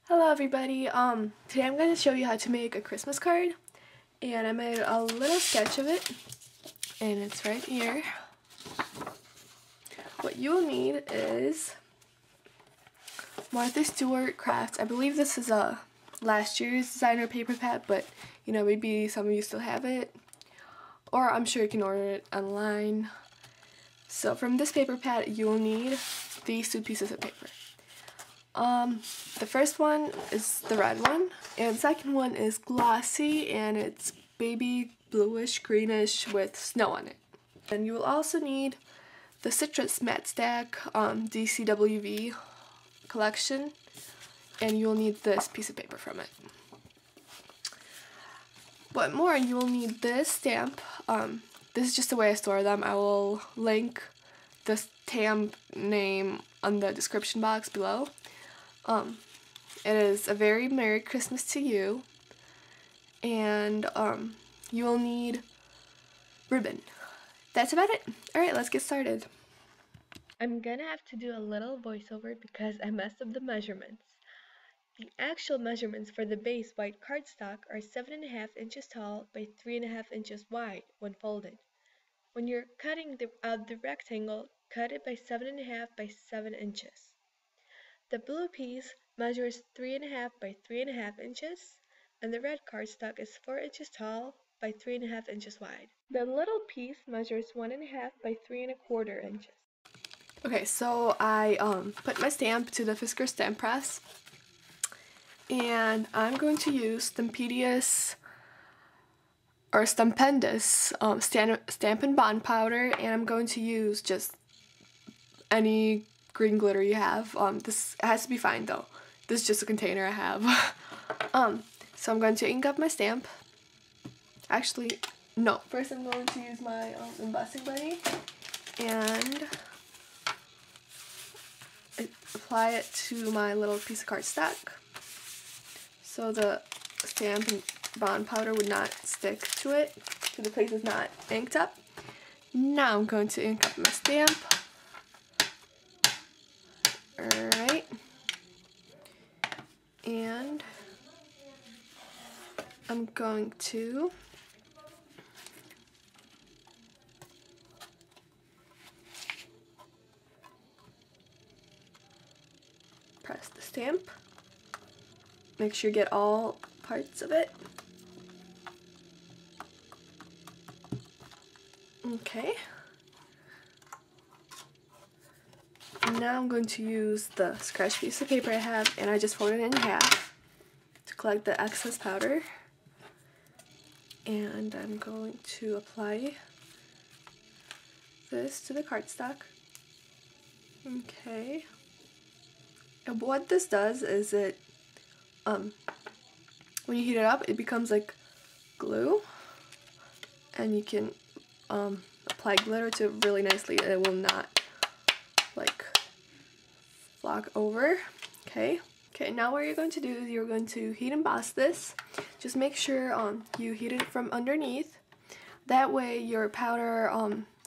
Hello everybody, today I'm going to show you how to make a Christmas card, and I made a little sketch of it, and it's right here. What you will need is Martha Stewart Crafts. I believe this is a last year's designer paper pad, but you know, maybe some of you still have it, or I'm sure you can order it online. So from this paper pad, you will need these two pieces of paper. The first one is the red one, and the second one is glossy, and it's baby bluish greenish with snow on it. And you will also need the Citrus Matte Stack DCWV collection, and you will need this piece of paper from it. What more, you will need this stamp. This is just the way I store them. I will link the stamp name on the description box below. It is a very Merry Christmas to you, and you will need ribbon. That's about it. Alright, let's get started. I'm gonna have to do a little voiceover because I messed up the measurements. The actual measurements for the base white cardstock are 7.5 inches tall by 3.5 inches wide when folded. When you're cutting out the rectangle, cut it by 7.5 by 7 inches. The blue piece measures 3.5 by 3.5 inches, and the red cardstock is 4 inches tall by 3.5 inches wide. The little piece measures 1.5 by 3.25 inches. Okay, so I put my stamp to the Fisker stamp press, and I'm going to use Stupendous Stampin' Bond powder, and I'm going to use just any green glitter you have. This has to be fine though. This is just a container I have. So I'm going to ink up my stamp. Actually, no. First I'm going to use my embossing buddy and apply it to my little piece of cardstock, so the stamp and bond powder would not stick to it, so the place is not inked up. Now I'm going to ink up my stamp. Alright, and I'm going to press the stamp. Make sure you get all parts of it. Okay. Now I'm going to use the scratch piece of paper I have, and I just folded it in half to collect the excess powder. And I'm going to apply this to the cardstock. Okay. And what this does is it, when you heat it up, it becomes like glue, and you can apply glitter to it really nicely. It will not like flock over. Okay, now what you're going to do is you're going to heat emboss this. Just make sure you heat it from underneath. That way your powder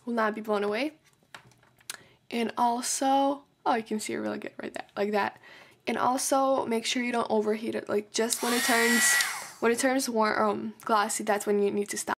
will not be blown away. And also, oh, you can see it really good right there, like that. And also make sure you don't overheat it. Like just when it turns warm, glossy, that's when you need to stop.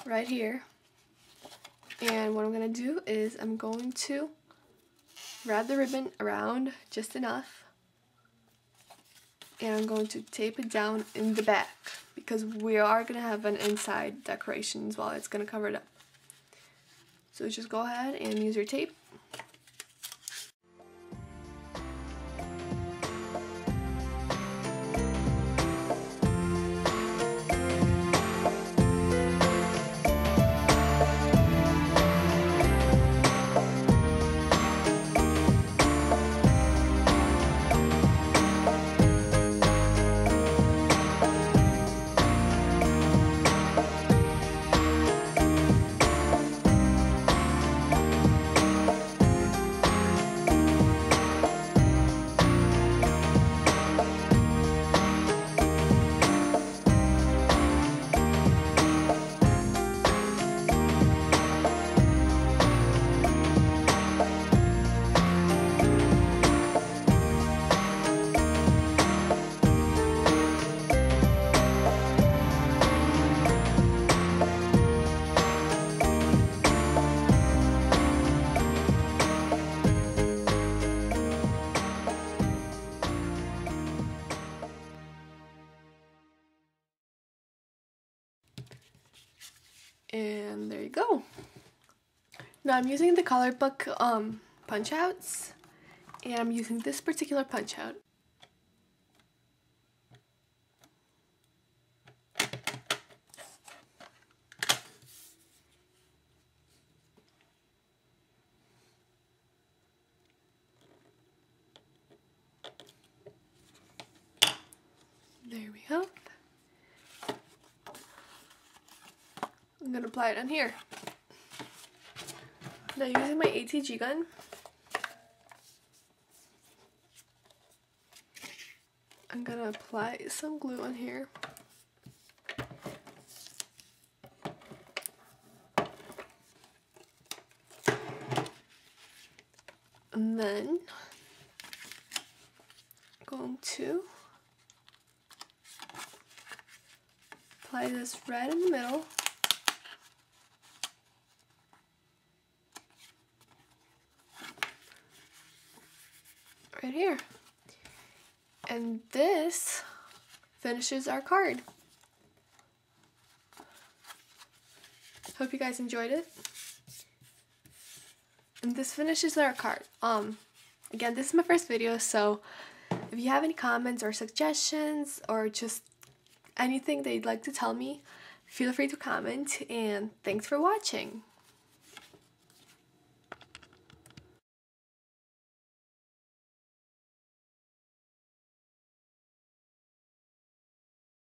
right here. And what I'm going to do is I'm going to wrap the ribbon around just enough. And I'm going to tape it down in the back because we are going to have an inside decoration as well. It's going to cover it up. So just go ahead and use your tape. And there you go. Now I'm using the Colorbok punch outs, and I'm using this particular punch out. There we go. I'm going to apply it on here. Now using my ATG gun, I'm going to apply some glue on here. And then I'm going to apply this red in the middle. Right here. And this finishes our card. Hope you guys enjoyed it. And this finishes our card. Again, this is my first video, so if you have any comments or suggestions or just anything that you'd like to tell me, feel free to comment, and thanks for watching.